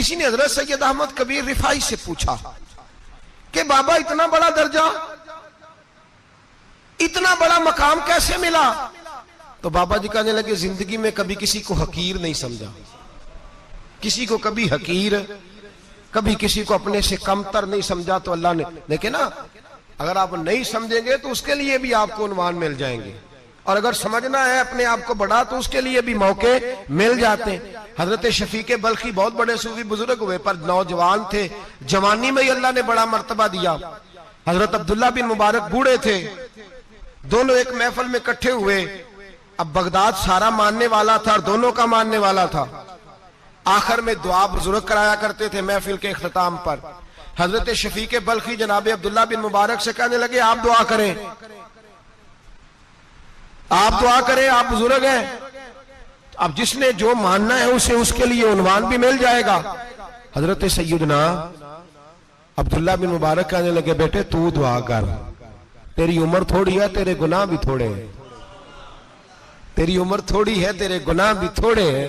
किसी ने हजरत सैयद अहमद कबीर रिफाई से पूछा कि बाबा इतना बड़ा दर्जा, इतना बड़ा मकाम कैसे मिला? तो बाबा जी कहने लगे, जिंदगी में कभी किसी को हकीर नहीं समझा, किसी को कभी हकीर, कभी किसी को अपने से कमतर नहीं समझा। तो अल्लाह ने देखे ना, अगर आप नहीं समझेंगे तो उसके लिए भी आपको उन्वान मिल जाएंगे, और अगर समझना है अपने आप को बड़ा तो उसके लिए भी मौके मिल जाते हैं। हजरत शफीक बल्खी बहुत बड़े सूफी बुजुर्ग हुए, पर नौजवान थे, जवानी में ही अल्लाह ने बड़ा मर्तबा दिया। हजरत अब्दुल्ला बिन मुबारक बूढ़े थे, दोनों एक महफिल में इकट्ठे हुए। अब बगदाद सारा मानने वाला था और दोनों का मानने वाला था। आखिर में दुआ बुजुर्ग कराया करते थे महफिल के इख्तिताम पर। हजरत शफीक बल्खी जनाब अब्दुल्ला बिन मुबारक से कहने लगे, आप दुआ करें, आप दुआ करें, आप बुजुर्ग हैं, अब जिसने जो मानना है उसे उसके लिए उन्वान भी मिल जाएगा। हजरत सैयदना अब्दुल्ला बिन मुबारक कहने लगे, बेटे तू दुआ कर, तेरी उम्र थोड़ी है, तेरे गुनाह भी थोड़े हैं, तेरी उम्र थोड़ी है, तेरे गुनाह भी थोड़े हैं।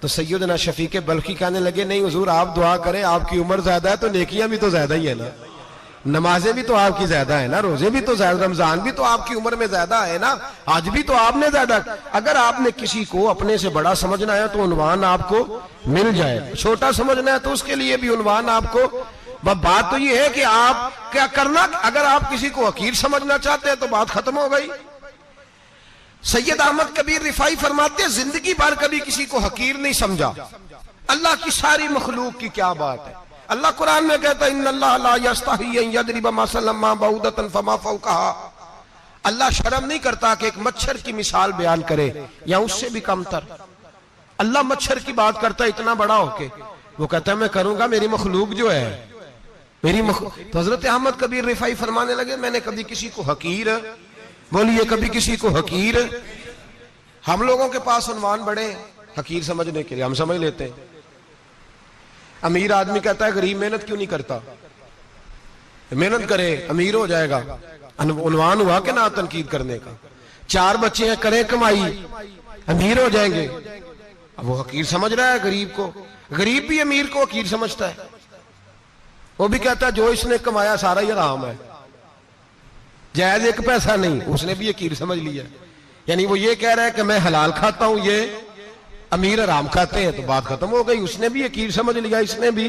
तो सैयदना शफीक बल्खी कहने लगे, नहीं हुजूर आप दुआ करें, आपकी उम्र ज्यादा है तो नेकियां भी तो ज्यादा ही है ना, नमाजें भी तो आपकी ज्यादा है ना, रोजे भी तो ज्यादा, रमजान भी तो आपकी उम्र में ज्यादा है ना, आज भी तो आपने ज्यादा। अगर आपने किसी को अपने से बड़ा समझना है तो उन्वान आपको मिल जाए, छोटा समझना है तो उसके लिए भी उन्वान आपको। बात तो ये है कि आप क्या करना, अगर आप किसी को हकीर समझना चाहते हैं तो बात खत्म हो गई। सैयद अहमद कबीर रिफाई फरमाते हैं, जिंदगी भर कभी किसी को हकीर नहीं समझा। अल्लाह की सारी मखलूक की क्या बात है। अल्लाह कुरान में कहता है, इन्नल्लाह ला यस्तही अन यदरिब मसलन मा बऊदतन फमा फौकहा। अल्लाह शर्म नहीं करता कि एक मच्छर की मिसाल बयान करे या उससे भी कमतर। अल्लाह मच्छर की बात करता है इतना बड़ा होके, वो कहता है मैं करूंगा, मेरी मखलूक जो है मेरी तो हजरत अहमद कबीर रिफाई फरमाने लगे, मैंने कभी किसी को हकीर, बोलिए कभी किसी को हकीर। हम लोगों के पास उन्वान बड़े हकीर समझने के लिए, हम समझ लेते हैं। अमीर आदमी कहता है गरीब मेहनत क्यों नहीं करता, मेहनत करे अमीर हो जाएगा, उन्वान हुआ कि ना तनकीद करने का। 4 बच्चे हैं, करे कमाई, अमीर हो जाएंगे। अब वो हकीर समझ रहा है गरीब को, गरीब भी अमीर को हकीर समझता है। वो भी कहता है जो इसने कमाया सारा ही हराम है, जायज एक पैसा नहीं, उसने भी हकीर समझ लिया। यानी वो ये कह रहा है कि मैं हलाल खाता हूं, ये अमीर हराम खाते हैं, तो बात खत्म हो गई। उसने भी हकीर समझ लिया, इसने भी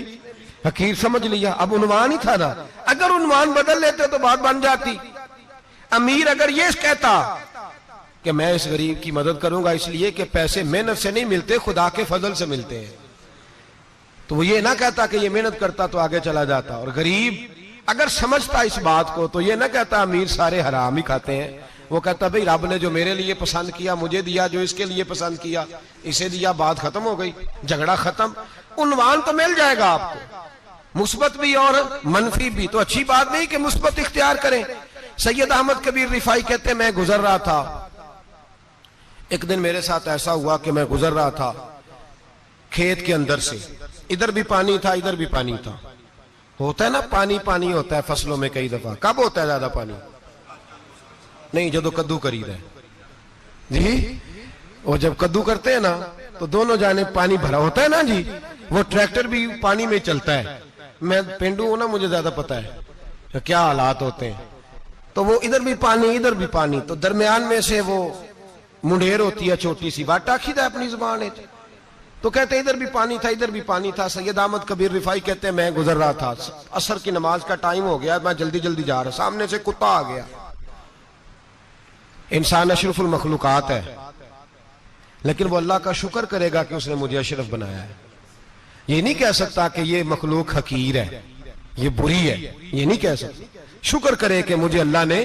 हकीर समझ लिया। अब उन्वान ही था ना, अगर उन्वान बदल लेते तो बात बन जाती। अमीर अगर ये कहता कि मैं इस गरीब की मदद करूंगा इसलिए कि पैसे मेहनत से नहीं मिलते, खुदा के फजल से मिलते हैं, तो वो ये ना कहता कि ये मेहनत करता तो आगे चला जाता। और गरीब अगर समझता इस बात को तो ये ना कहता अमीर सारे हराम ही खाते हैं, वो कहता भाई रब ने जो मेरे लिए पसंद किया मुझे दिया, जो इसके लिए पसंद किया इसे दिया, बात खत्म हो गई, झगड़ा खत्म। उन्वान तो मिल जाएगा आपको, मुस्बत भी और मनफी भी। तो अच्छी बात नहीं कि मुस्बत इख्तियार करें। सैयद अहमद कबीर रिफाई कहते मैं गुजर रहा था, एक दिन मेरे साथ ऐसा हुआ कि मैं गुजर रहा था खेत के अंदर से, इधर भी पानी था इधर भी पानी था। होता है ना पानी पानी होता है फसलों में कई दफा। कब होता है ज्यादा पानी? नहीं, जब कद्दू करी रहे जी, और जब कद्दू करते हैं ना तो दोनों जाने पानी भरा होता है ना जी, वो ट्रैक्टर भी पानी में चलता है। मैं पेंडू हूं ना, मुझे ज्यादा पता है तो क्या हालात होते हैं। तो वो इधर भी पानी इधर भी पानी, तो दरमियान में से वो मुंडेर होती है छोटी सी, बाटा खीदा अपनी जुबान है। तो कहते इधर भी पानी था इधर भी पानी था। सैयद अहमद कबीर रिफाई कहते हैं मैं गुजर रहा था, असर की नमाज का टाइम हो गया, मैं जल्दी जल्दी जा रहा, सामने से कुत्ता आ गया। इंसान अशरफुल मखलूकात है, लेकिन वो अल्लाह का शुक्र करेगा कि उसने मुझे अशरफ बनाया है। ये नहीं कह सकता कि ये मखलूक हकीर है, ये बुरी है, ये नहीं कह सकता। शुक्र करे कि मुझे अल्लाह ने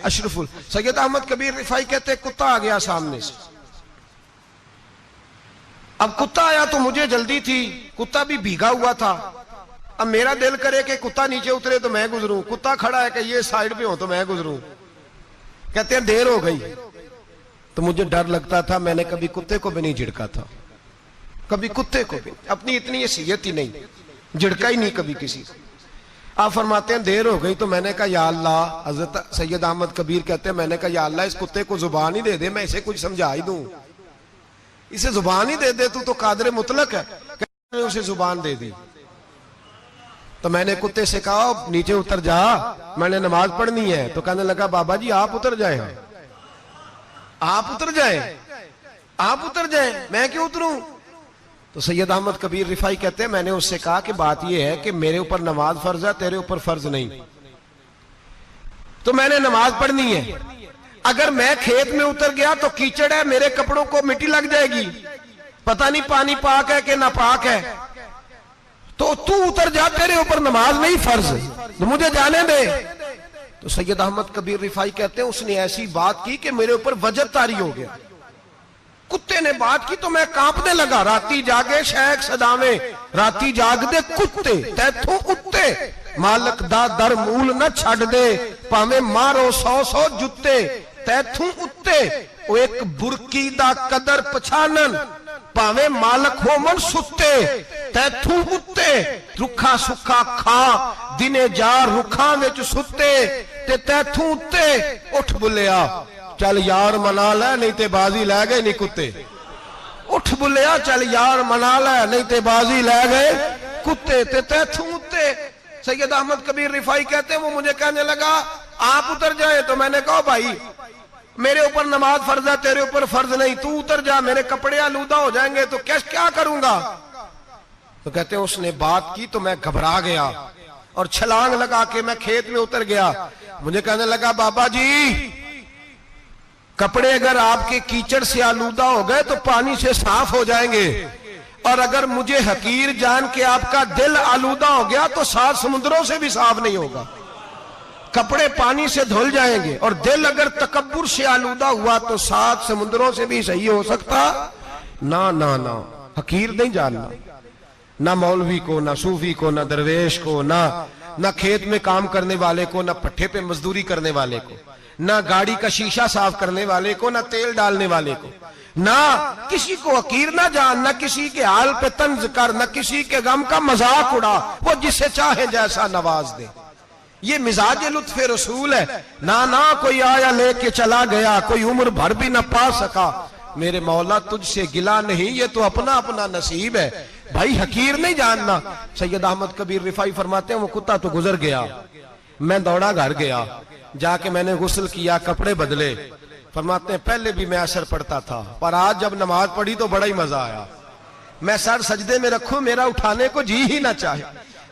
अशरफुल। सैयद अहमद कबीर रिफाई कहते कुत्ता आ गया सामने से। अब कुत्ता आया तो मुझे जल्दी थी, कुत्ता भी भीगा हुआ था। अब मेरा दिल करे कि कुत्ता नीचे उतरे तो मैं गुजरूं, कुत्ता खड़ा है कि ये साइड पे हो तो मैं गुजरूं। कहते हैं देर हो गई तो मुझे डर लगता था, मैंने कभी कुत्ते को भी नहीं झिड़का था, कभी कुत्ते को भी, अपनी इतनी हैसियत ही नहीं, झिड़का ही नहीं कभी किसी को। आप फरमाते हैं देर हो गई तो मैंने कहा या अल्लाह, हजरत सैयद अहमद कबीर कहते हैं मैंने कहा या अल्लाह इस कुत्ते को जुबान ही दे दे, मैं इसे कुछ समझा ही दूं, इसे जुबान ही दे दे, तू तो कादर मुतलक है। उसे जुबान दे दी, तो मैंने कुत्ते से कहा नीचे उतर जा, मैंने नमाज पढ़नी है। तो कहने लगा बाबा जी आप उतर जाए, आप उतर जाए, आप उतर जाए, मैं क्यों उतरूं? तो सैयद अहमद कबीर रिफाई कहते हैं मैंने उससे कहा कि बात यह है कि मेरे ऊपर नमाज फर्ज है, तेरे ऊपर फर्ज नहीं, तो मैंने नमाज पढ़नी है। अगर मैं खेत में उतर गया तो कीचड़ है, मेरे कपड़ों को मिट्टी लग जाएगी, पता नहीं पानी पाक है कि नापाक है, तो तू उतर जा, तेरे ऊपर नमाज नहीं फर्ज, तो मुझे जाने दे। तो सैयद अहमद कबीर रिफाई कहते हैं उसने ऐसी बात की कि मेरे ऊपर वजद तारी हो गया। कुत्ते ने बात की तो मैं कांपने लगा। राती जागे शेख सदावे, राती जाग दे कुत्ते, तैथों उत्ते मालक दा दर मूल न छड़ दे, भावे मारो 100 जुत्ते तैथों उत्ते। वो एक बुरकी दा कदर पछानन, भावे मालक हो मन सुत्ते तैथों उत्ते। रुखा सुखा खा दिने जा रुखा विच सुत्ते ते तैथों उत्ते। उठ बुलिया चल यार मना ले नहीं ते बाजी लै गए नहीं कुत्ते। उठ बुलिया चल यार मना ले नहीं ते बाजी लै गए कुत्ते ते तैथों उत्ते। सैयद अहमद कबीर रिफाई कहते हैं वो मुझे कहने लगा आप उतर जाए। तो मैंने कहा भाई मेरे ऊपर नमाज फर्ज है, तेरे ऊपर फर्ज नहीं, तू उतर जा, मेरे कपड़े आलूदा हो जाएंगे तो क्या करूंगा? तो कहते हैं उसने बात की तो मैं घबरा गया और छलांग लगा के मैं खेत में उतर गया। मुझे कहने लगा बाबा जी कपड़े अगर आपके कीचड़ से आलूदा हो गए तो पानी से साफ हो जाएंगे, और अगर मुझे हकीर जान के आपका दिल आलूदा हो गया तो 7 समुद्रों से भी साफ नहीं होगा। कपड़े पानी से धुल जाएंगे और दिल अगर तकब्बुर से आलूदा हुआ तो 7 समुद्रों से भी सही हो सकता ना। ना ना हकीर नहीं जानना, ना मौलवी को, ना सूफी को, ना दरवेश को, ना खेत में काम करने वाले को, ना पट्टे पे मजदूरी करने वाले को, ना गाड़ी का शीशा साफ करने वाले को, ना तेल डालने वाले को, ना किसी को हकीर ना जान, ना किसी के हाल पे तंज कर, ना किसी के गम का मजाक उड़ा, वो जिसे चाहे जैसा नवाज दे। ये मिजाज लुत्फ रसूल है। ना कोई आया लेके चला गया, कोई उम्र भर भी ना पा सका। मेरे मौला तुझसे गिला नहीं, ये तो अपना अपना नसीब है भाई, हकीर नहीं जानना। सैयद अहमद कबीर रिफाई फरमाते हैं वो कुत्ता तो गुजर गया, मैं दौड़ा घर गया, जाके मैंने गुस्ल किया, कपड़े बदले। फरमाते हैं पहले भी मैं असर पढ़ता था पर आज जब नमाज पढ़ी तो बड़ा ही मजा आया। मैं सर सजदे में रखूं मेरा उठाने को जी ही ना चाहे,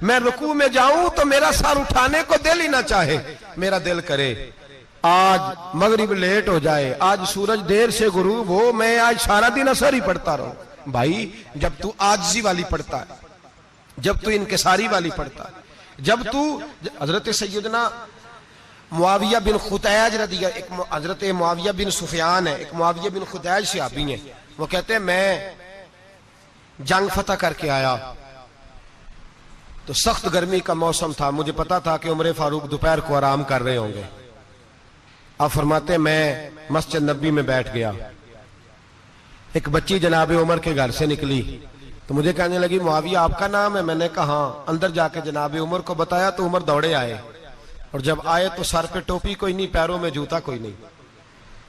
मैं रुकू में जाऊं तो मेरा सर उठाने को दिल ही ना चाहे। मेरा दिल करे आज मगरिब लेट हो जाए, आज सूरज देर से गुरूब हो, मैं आज सारा दिन असर ही पढ़ता रहूं। भाई जब तू आजिज़ी वाली पढ़ता है, जब तू इनकिसारी वाली पढ़ता है, जब तू हजरत सैयदना मुआविया बिन खुतैज रदिया, एक हजरत मुआविया बिन सुफियान है, एक मुआविया बिन खुतैज सहाबी हैं, वो कहते हैं मैं जंग फतह करके आया तो सख्त गर्मी का मौसम था, मुझे पता था कि उमर फारूक दोपहर को आराम कर रहे होंगे। आप फरमाते मैं मस्जिद नबी में बैठ गया, एक बच्ची जनाब उमर के घर से निकली तो मुझे कहने लगी मुआविया आपका नाम है? मैंने कहा हाँ। अंदर जाके जनाब उमर को बताया तो उमर दौड़े आए, और जब आए तो सर पे टोपी कोई नहीं, पैरों में जूता कोई नहीं।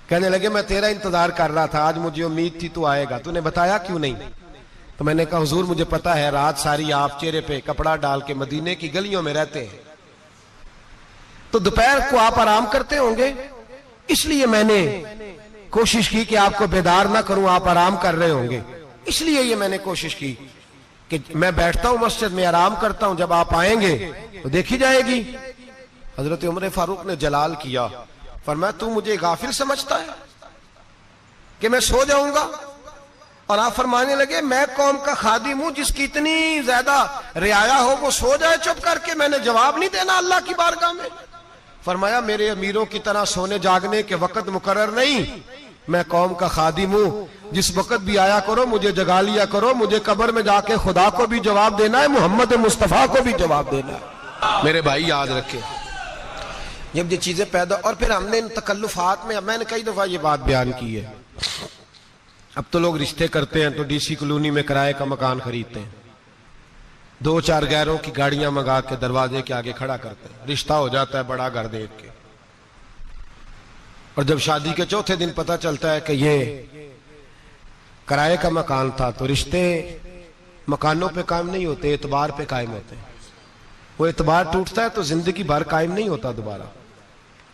कहने लगे मैं तेरा इंतजार कर रहा था, आज मुझे उम्मीद थी तू आएगा, तूने बताया क्यों नहीं? तो मैंने कहा हुजूर मुझे पता है रात सारी आप चेहरे पे कपड़ा डाल के मदीने की गलियों में रहते हैं, तो दोपहर को आप आराम करते होंगे, इसलिए मैंने कोशिश की कि आपको बेदार ना करूं, आप आराम कर रहे होंगे, इसलिए ये मैंने कोशिश की कि मैं बैठता हूं मस्जिद में आराम करता हूं, जब आप आएंगे तो देखी जाएगी। हजरत उमर फारूक ने जलाल किया, फरमाया तू मुझे गाफिल समझता है कि मैं सो जाऊंगा? और आप फरमाने लगे मैं कौम का खादिम हूं जिसकी इतनी ज्यादा रियाया हो वो सो जाए चुप करके, मैंने जवाब नहीं देना अल्लाह की बारगाह में? फरमाया मेरे अमीरों की तरह सोने जागने के वक्त मुकर्रर नहीं, मैं कौम का खादिम हूं, जिस वक्त भी आया करो मुझे जगा लिया करो, मुझे कब्र में जाके खुदा को भी जवाब देना है, मोहम्मद मुस्तफा को भी जवाब देना है। मेरे भाई याद रखे जब ये चीजें पैदा, और फिर हमने इन तकल्लुफात में, मैंने कई दफा ये बात बयान की है, अब तो लोग रिश्ते करते हैं तो डीसी कॉलोनी में किराए का मकान खरीदते हैं, 2-4 गैरों की गाड़ियां मंगा के दरवाजे के आगे खड़ा करते हैं, रिश्ता हो जाता है बड़ा घर देख के, और जब शादी के चौथे दिन पता चलता है कि ये किराए का मकान था, तो रिश्ते मकानों पे कायम नहीं होते, एतबार पे कायम होते हैं। वो एतबार टूटता है तो जिंदगी भर कायम नहीं होता दोबारा।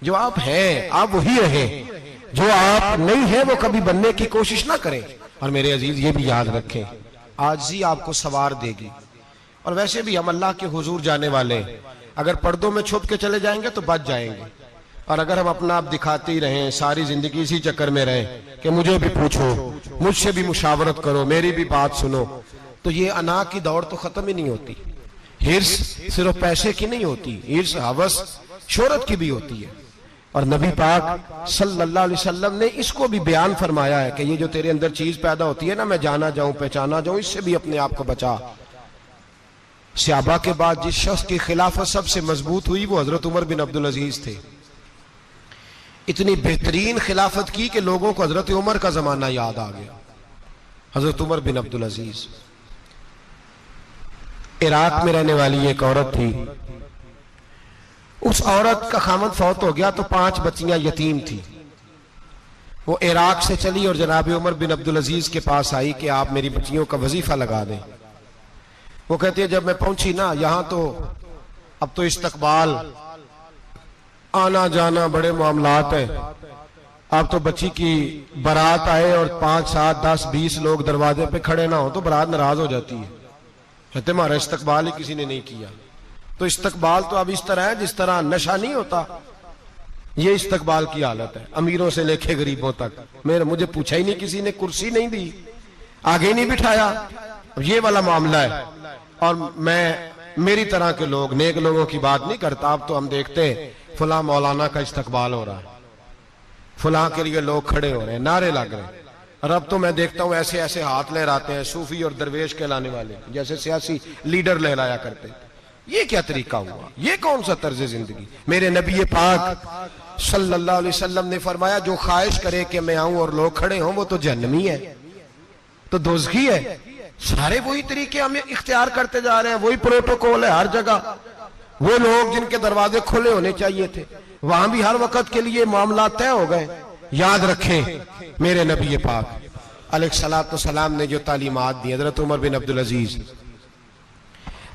जो आप हैं आप वही रहें, जो आप नहीं है वो कभी बनने की कोशिश ना करें। और मेरे अजीज ये भी याद रखें, आजिज़ी आपको सवार देगी। और वैसे भी हम अल्लाह के हुजूर जाने वाले हैं, अगर पर्दों में छुप के चले जाएंगे तो बच जाएंगे, और अगर हम अपना आप दिखाते ही रहें, सारी जिंदगी इसी चक्कर में रहें कि मुझे भी पूछो, मुझसे भी मुशावरत करो, मेरी भी बात सुनो, तो ये अना की दौड़ तो खत्म ही नहीं होती। हिर्स सिर्फ पैसे की नहीं होती, हिर्स हवस शोहरत की भी होती है। और नबी पाक सल्लल्लाहु अलैहि वसल्लम ने इसको भी बयान फरमाया है कि ये जो तेरे अंदर चीज पैदा होती है ना, मैं जाना जाऊं पहचाना जाऊं, इससे भी अपने आप को बचा। सहाबा के बाद जिस शख्स की खिलाफत सबसे मजबूत हुई वो हजरत उमर बिन अब्दुल अजीज थे। इतनी बेहतरीन खिलाफत की कि लोगों को हजरत उमर का जमाना याद आ गया। हजरत उमर बिन अब्दुल अजीज, इराक में रहने वाली एक औरत थी। उस औरत का खामद फौत हो गया तो 5 बच्चियां यतीम थी। वो इराक से चली और जनाब उमर बिन अब्दुल अजीज के पास आई कि आप मेरी बच्चियों का वजीफा लगा दें। वो कहती है जब मैं पहुंची ना, यहां तो अब तो इस्तकबाल, आना जाना बड़े मामलात है। अब तो बच्ची की बारात आए और 5, 7, 10, 20 लोग दरवाजे पे खड़े ना हो तो बारात नाराज हो जाती है, कहते हमारा इस्तकबाल ही किसी ने नहीं किया। तो इस्तकबाल तो अब इस तरह है जिस तरह नशा नहीं होता, ये इस्तकबाल की हालत है, अमीरों से लेके गरीबों तक। मुझे पूछा ही नहीं किसी ने, कुर्सी नहीं दी, आगे नहीं बिठाया, ये वाला मामला है। और मैं मेरी तरह के लोग, नेक लोगों की बात नहीं करता। अब तो हम देखते हैं फुला मौलाना का इस्तकबाल हो रहा है, फुला के लिए लोग खड़े हो रहे हैं, नारे लग रहे हैं। और अब तो मैं देखता हूं ऐसे ऐसे हाथ लहराते हैं सूफी और दरवेश कहलाने वाले, जैसे सियासी लीडर लहराया करते। ये क्या तरीका हुआ, ये कौन सा तर्ज जिंदगी। मेरे नबी पाक सल्लल्लाहु अलैहि वसल्लम ने फरमाया जो ख्वाहिश करे कि मैं आऊं और लोग खड़े हों वो तो जहन्नमी है, तो दोज़खी है। सारे वही तरीके हम इख्तियार करते जा रहे हैं, वही प्रोटोकॉल है हर जगह। वो लोग जिनके दरवाजे खुले होने चाहिए थे वहां भी हर वक्त के लिए मामला तय हो गए। याद रखें मेरे नबी पाक अलैहिस्सलातु वस्सलाम ने जो तालीमात दी, हजरत उमर बिन अब्दुल अजीज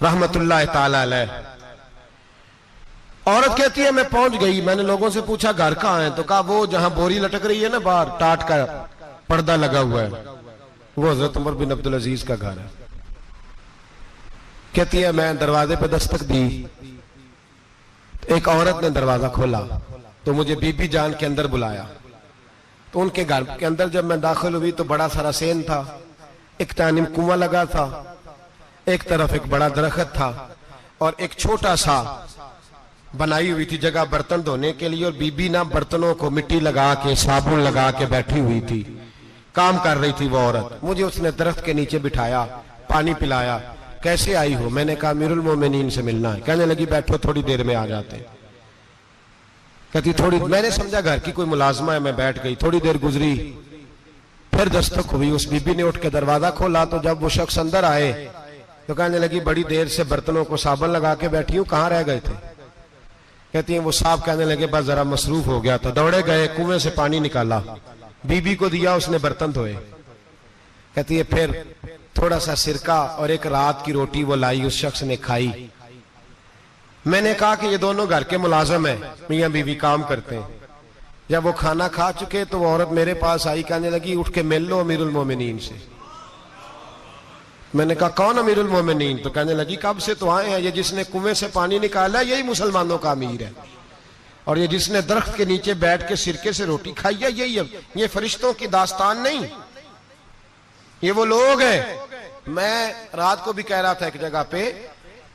रहमतुल्लाह ताला अलैह। औरत कहती है मैं पहुंच गई, मैंने लोगों से पूछा घर कहां है, तो कहा वो जहां बोरी लटक रही है ना बाहर, टाट का पर्दा लगा हुआ है, वो हजरत उमर बिन अब्दुल अजीज का घर है। कहती है मैं दरवाजे पे दस्तक दी, एक औरत ने दरवाजा खोला तो मुझे बीबी जान के अंदर बुलाया। तो उनके घर के अंदर जब मैं दाखिल हुई तो बड़ा सारा सेन था, एक जानिब कुआं लगा था, एक तरफ एक बड़ा दरख्त था और एक छोटा सा बनाई हुई थी जगह बर्तन धोने के लिए। और बीबी ना बर्तनों को मिट्टी लगा के साबुन लगा के बैठी हुई थी, काम कर रही थी वो औरत। मुझे उसने दरख्त के नीचे बिठाया, पानी पिलाया। कैसे आई हो? मैंने कहा अमीरुल मोमिनीन से मिलना है। कहने लगी बैठो थोड़ी देर में आ जाते। कहती थोड़ी, मैंने समझा घर की कोई मुलाजमा है, मैं बैठ गई। थोड़ी देर गुजरी, फिर दस्तक हुई, उस बीबी ने उठ के दरवाजा खोला। तो जब वो शख्स अंदर आए तो कहने लगी बड़ी देर से बर्तनों को साबुन लगा के बैठी हूं, कहां रह गए थे? कहती है वो साहब कहने लगे बस जरा मसरूफ हो गया था। दौड़े गए, कुएं से पानी निकाला, बीबी को दिया, उसने बर्तन धोए। कहती है फिर थोड़ा सा सिरका और एक रात की रोटी वो लाई, उस शख्स ने खाई। मैंने कहा कि ये दोनों घर के मुलाजम है, मियां बीवी काम करते हैं। जब वो खाना खा चुके तो वो औरत मेरे पास आई, कहने लगी उठ के मिल लो अमीरुल मोमिनीन से। मैंने कहा कौन अमीरुल मोमिनीन? तो कहने लगी कब से तो आए हैं, ये जिसने कुएं से पानी निकाला यही मुसलमानों का अमीर है, और ये जिसने दरख्त के नीचे बैठ के सिरके से रोटी खाई है यही है। ये फरिश्तों की दास्तान नहीं, ये वो लोग हैं। मैं रात को भी कह रहा था एक जगह पे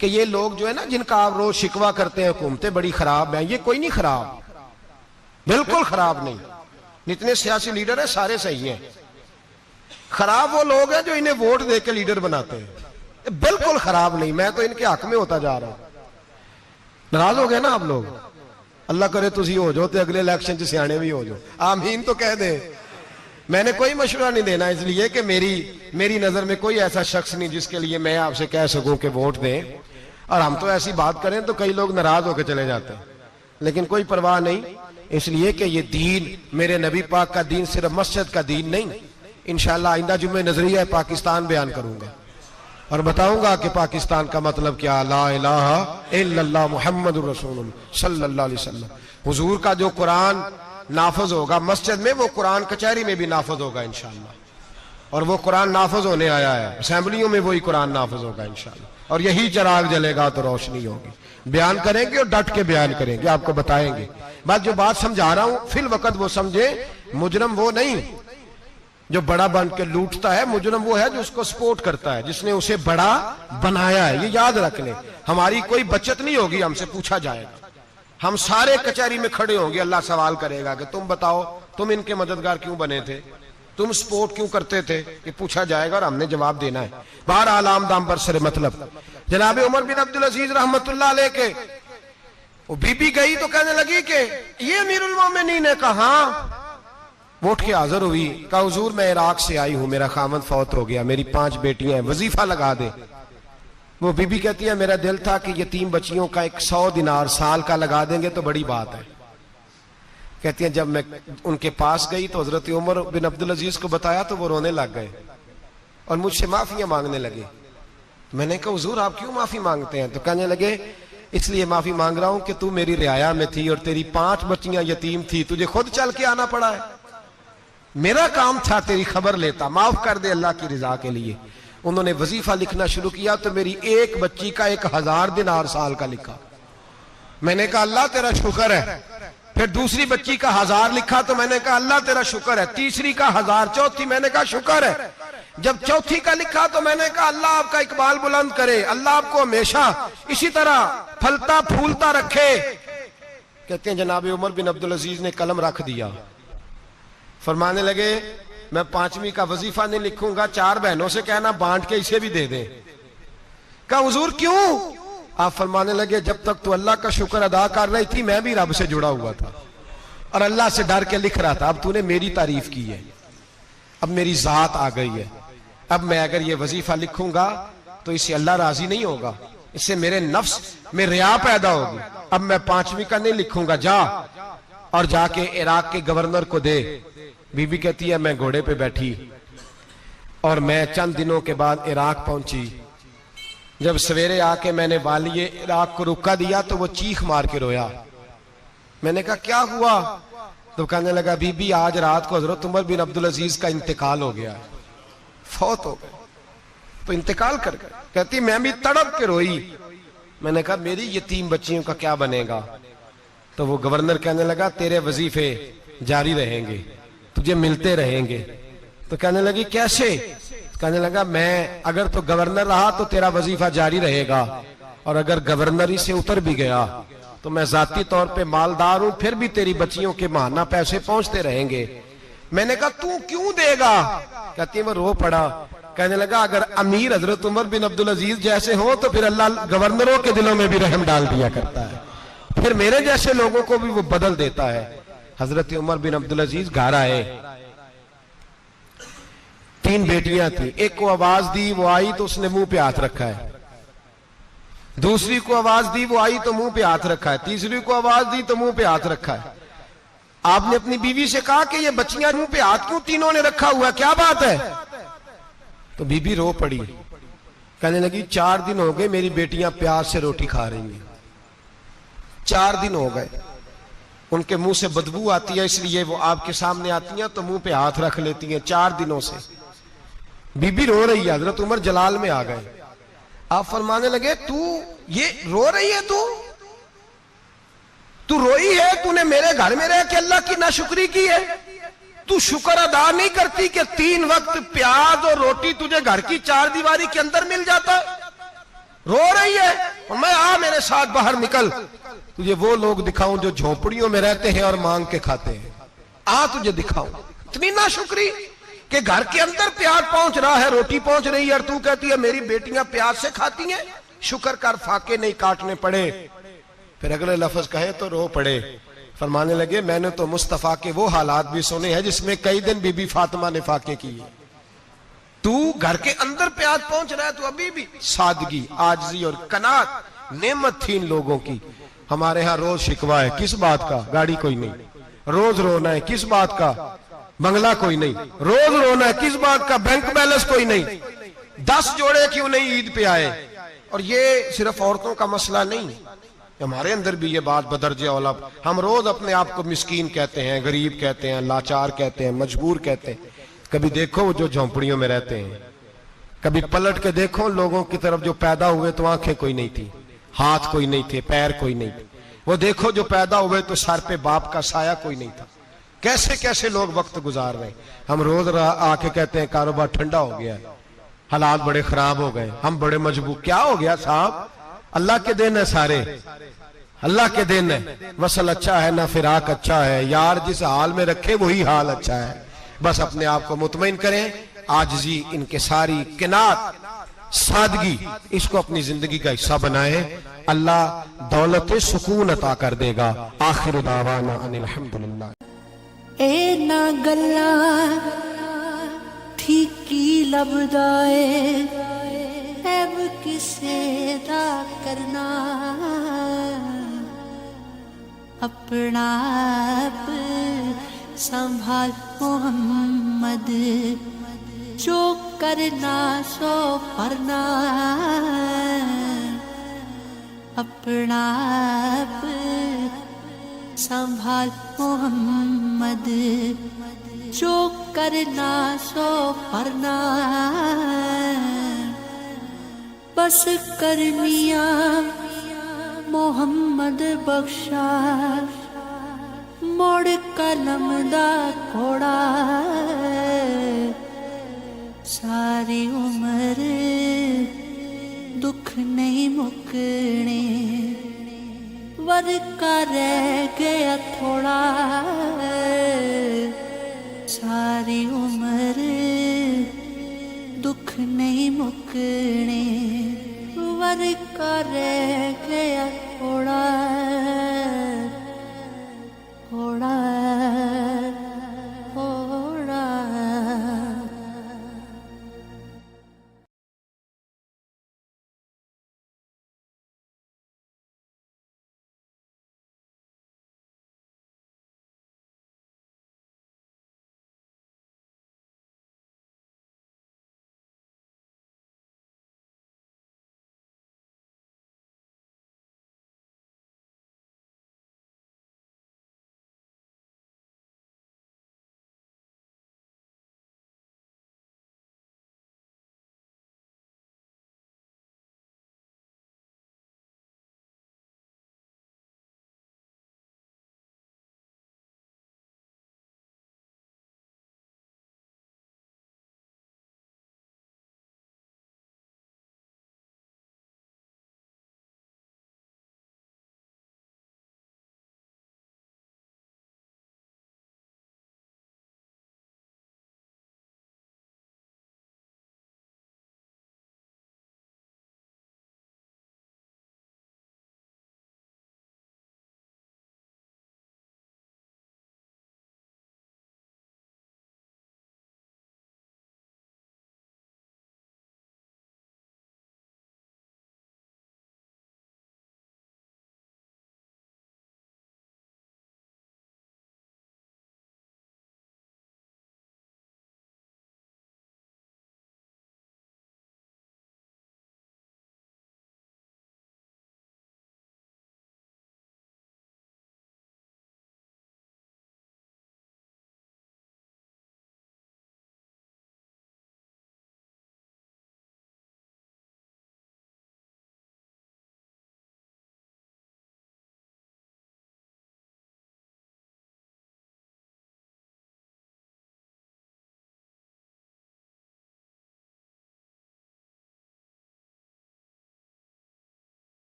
कि ये लोग जो है ना जिनका आप रोज शिकवा करते हैं हुकूमतें बड़ी खराब हैं, ये कोई नहीं खराब, बिल्कुल खराब नहीं। जितने सियासी लीडर हैं सारे सही हैं। खराब वो लोग हैं जो इन्हें वोट दे के लीडर बनाते हैं, बिल्कुल खराब नहीं। मैं तो इनके हक में होता जा रहा हूं। नाराज हो गए ना आप लोग? अल्लाह करे तुसी हो जाओ तो अगले इलेक्शन च सियाने भी हो जाओ, आमीन तो कह दे। मैंने कोई मशवरा नहीं देना, इसलिए कि मेरी नजर में कोई ऐसा शख्स नहीं जिसके लिए मैं आपसे कह सकूं कि वोट दें। और हम तो ऐसी बात करें तो कई लोग नाराज होकर चले जाते हैं, लेकिन कोई परवाह नहीं, इसलिए कि ये दीन मेरे नबी पाक का दीन सिर्फ मस्जिद का दीन नहीं। इंशाअल्लाह आइंदा जुम्मे नजरिया पाकिस्तान बयान करूंगा। और बताऊंगा कि पाकिस्तान का मतलब क्या, ला इलाहा इल्लल्लाह मुहम्मदुर रसूलुल्लाह सल्लल्लाहु अलैहि वसल्लम। हुजूर का जो कुरान नाफज होगा मस्जिद में, वो कुरान कचहरी में भी नाफज होगा इंशाअल्लाह। और वो कुरान नाफज होने आया है, असेंबलियों में वही कुरान नाफज होगा इंशाअल्लाह। और यही चिराग जलेगा तो रोशनी होगी। बयान करेंगे और डट के बयान करेंगे, आपको बताएंगे। बात जो बात समझा रहा हूं फिल वक्त वो समझे, मुजरम वो नहीं जो बड़ा बन के लूटता है, मुजरम वो है जो उसको सपोर्ट करता है, जिसने उसे बड़ा बनाया है। ये याद रख ले, हमारी कोई बचत नहीं होगी, हमसे पूछा जाएगा। हम सारे कचहरी में खड़े होंगे, अल्लाह सवाल करेगा कि तुम बताओ तुम इनके मददगार क्यों बने थे, तुम सपोर्ट क्यों करते थे, ये पूछा जाएगा और हमने जवाब देना है। बाहर आलाम दाम पर सरे मतलब जनाब उमर बिन अब्दुल अजीज रहमतुल्लाह अलैह के वो बीबी गई तो कहने लगी कि ये अमीरुल मोमिनीन ने कहा, वो उठ के हाजिर हुई, कहा हुजूर मैं इराक से आई हूं, मेरा खामद फौत हो गया, मेरी 5 बेटियां हैं, वजीफा लगा दे। वो बीबी कहती है मेरा दिल था कि यतीम बच्चियों का 100 दिनार साल का लगा देंगे तो बड़ी बात है। कहती है जब मैं उनके पास गई तो हजरत उमर बिन अब्दुल अजीज को बताया तो वो रोने लग गए और मुझसे माफियां मांगने लगे। मैंने कहा हुजूर आप क्यों माफी मांगते हैं? तो कहने लगे इसलिए माफी मांग रहा हूं कि तू मेरी रियाया में थी और तेरी 5 बच्चियां यतीम थी, तुझे खुद चल के आना पड़ा है, मेरा काम था तेरी खबर लेता, माफ कर दे अल्लाह की रिजा के लिए। उन्होंने वजीफा लिखना शुरू किया तो मेरी एक बच्ची का 1000 दिनार साल का लिखा। मैंने कहा अल्लाह तेरा शुक्र है। फिर दूसरी बच्ची का 1000 लिखा तो मैंने कहा अल्लाह तेरा शुक्र है। तीसरी का 1000, चौथी मैंने कहा शुक्र है। जब चौथी का लिखा तो मैंने कहा अल्लाह आपका इकबाल बुलंद करे, अल्लाह आपको हमेशा इसी तरह फलता फूलता रखे। कहते हैं जनाब उमर बिन अब्दुल अजीज ने कलम रख दिया, फरमाने लगे मैं 5वीं का वजीफा नहीं लिखूंगा, 4 बहनों से कहना बांट के इसे भी दे दे। कहा हुजूर क्यों? आप फरमाने लगे जब तक तू अल्लाह का शुक्र अदा कर रही थी मैं भी रब से जुड़ा हुआ था और अल्लाह से डर के लिख रहा था। अब तूने मेरी तारीफ की है, अब मेरी जात आ गई है, अब मैं अगर ये वजीफा लिखूंगा तो इससे अल्लाह राजी नहीं होगा, इससे मेरे नफ्स में रिया पैदा होगी। अब मैं 5वीं का नहीं लिखूंगा, जा और जाके इराक के गवर्नर को दे। बीबी कहती है मैं घोड़े पे बैठी और मैं चंद दिनों के बाद इराक पहुंची। जब सवेरे आके मैंने वालिए इराक को रुका दिया तो वो चीख मार के रोया। मैंने कहा क्या हुआ? तो कहने लगा बीबी आज रात को हजरत उमर बिन अब्दुल अजीज का इंतकाल हो गया, फौत हो गए, तो इंतकाल कर गए। कहती मैं भी तड़प के रोई। मैंने कहा मेरी यतीम बच्चियों का क्या बनेगा? तो वो गवर्नर कहने लगा तेरे वजीफे जारी रहेंगे, तुझे मिलते रहेंगे। तो कहने लगी कैसे? कहने लगा मैं अगर तो गवर्नर रहा तो तेरा वजीफा जारी रहेगा और अगर गवर्नरी से उतर भी गया तो मैं जाती तौर पे मालदार हूं, फिर भी तेरी बच्चियों के माहाना पैसे पहुंचते रहेंगे। मैंने कहा तू क्यों देगा? कहती वो रो पड़ा। कहने लगा अगर अमीर हजरत उमर बिन अब्दुल अजीज जैसे हो तो फिर अल्लाह गवर्नरों के दिलों में भी रहम डाल दिया करता है, फिर मेरे जैसे लोगों को भी वो बदल देता है। हजरत उमर बिन अब्दुल अजीज घर आए, 3 बेटियां थी, एक को आवाज दी वो आई तो उसने मुंह पे हाथ रखा है, दूसरी को आवाज दी वो आई तो मुंह पे हाथ रखा है, तीसरी को आवाज दी तो मुंह पे हाथ रखा है। आपने अपनी बीवी से कहा कि ये बच्चियां मुंह पे हाथ क्यों तीनों ने रखा हुआ है, क्या बात है? तो बीबी रो पड़ी, कहने लगी 4 दिन हो गए मेरी बेटियां प्यार से रोटी खा रही हैं, 4 दिन हो गए, उनके मुंह से बदबू आती है इसलिए वो आपके सामने आती हैं तो मुंह पे हाथ रख लेती हैं 4 दिनों से। बीबी रो रही है, हजरत उमर जलाल में आ गए। आप फरमाने लगे तू ये रो रही है, तू रोई है, तूने मेरे घर में रह के अल्लाह की नाशुक्री की है, तू शुक्र अदा नहीं करती कि 3 वक्त प्याज और रोटी तुझे घर की 4 दीवारी के अंदर मिल जाता? रो रही है और मैं आ मेरे साथ बाहर निकल, तुझे वो लोग दिखाऊं जो झोपड़ियों में रहते हैं और मांग के खाते हैं, आ तुझे दिखाऊं। इतनी नाशुक्री कि घर के अंदर प्याज पहुंच रहा है, रोटी पहुंच रही है और तू कहती है मेरी बेटियां प्याज से खाती हैं, शुक्र कर फाके नहीं काटने पड़े। फिर अगले लफ्ज कहे तो रो पड़े। फरमाने लगे मैंने तो मुस्तफा के वो हालात भी सुने हैं जिसमें कई दिन बीबी फातिमा ने फाके किए, तू घर के अंदर प्याज पहुंच रहा है, तो अभी भी सादगी, आजजी और कनात नेमत थी इन लोगों की। हमारे यहां रोज शिकवा है, किस बात का? गाड़ी कोई नहीं, रोज रोना है, किस बात का? बंगला कोई नहीं, रोज रोना है, किस बात का? बैंक बैलेंस कोई नहीं। 10 जोड़े क्यों नहीं ईद पे आए। और ये सिर्फ औरतों का मसला नहीं, हमारे अंदर भी ये बात बदरजे औला। हम रोज अपने आप को मिस्कीन कहते हैं, गरीब कहते हैं, लाचार कहते हैं, मजबूर कहते हैं। कभी देखो वो जो झोंपड़ियों में रहते हैं, कभी पलट के देखो लोगों की तरफ जो पैदा हुए तो आंखें कोई नहीं थी, हाथ कोई नहीं थे, पैर कोई नहीं थे। वो देखो जो पैदा हुए तो सर पे बाप का साया कोई नहीं था। कैसे कैसे लोग वक्त गुजार रहे हैं। हम रोज आके कहते हैं कारोबार ठंडा हो गया, हालात बड़े खराब हो गए, हम बड़े मजबूर। क्या हो गया साहब, अल्लाह के दिन है, सारे अल्लाह के दिन है। वसल अच्छा है ना फिराक अच्छा है, यार जिस हाल में रखे वही हाल अच्छा है। बस अपने आप को मुतमईन करें, आजिज़ी, इनके सारी किनात, सादगी, इसको अपनी जिंदगी का हिस्सा बनाए। अल्लाह दौलत सुकून अता कर देगा। आखिर दावाना अनिल हम्दुलिल्लाह। ए ना गल्ला ठीकी लभदा ऐब किसे दा करना, अपना आप संभाल मोहम्मद, जो करना सो करना, अपना आप संभाल मोहम्मद, जो करना सो करना, बस करनिया मोहम्मद बख्शा, मोड़ कलम दा घोड़ा, सारी उम्र दुख नहीं मुकने, वर्का रह गया थोड़ा, सारी उम्र दुख नहीं मुकने, वर्का रह गया थोड़ा।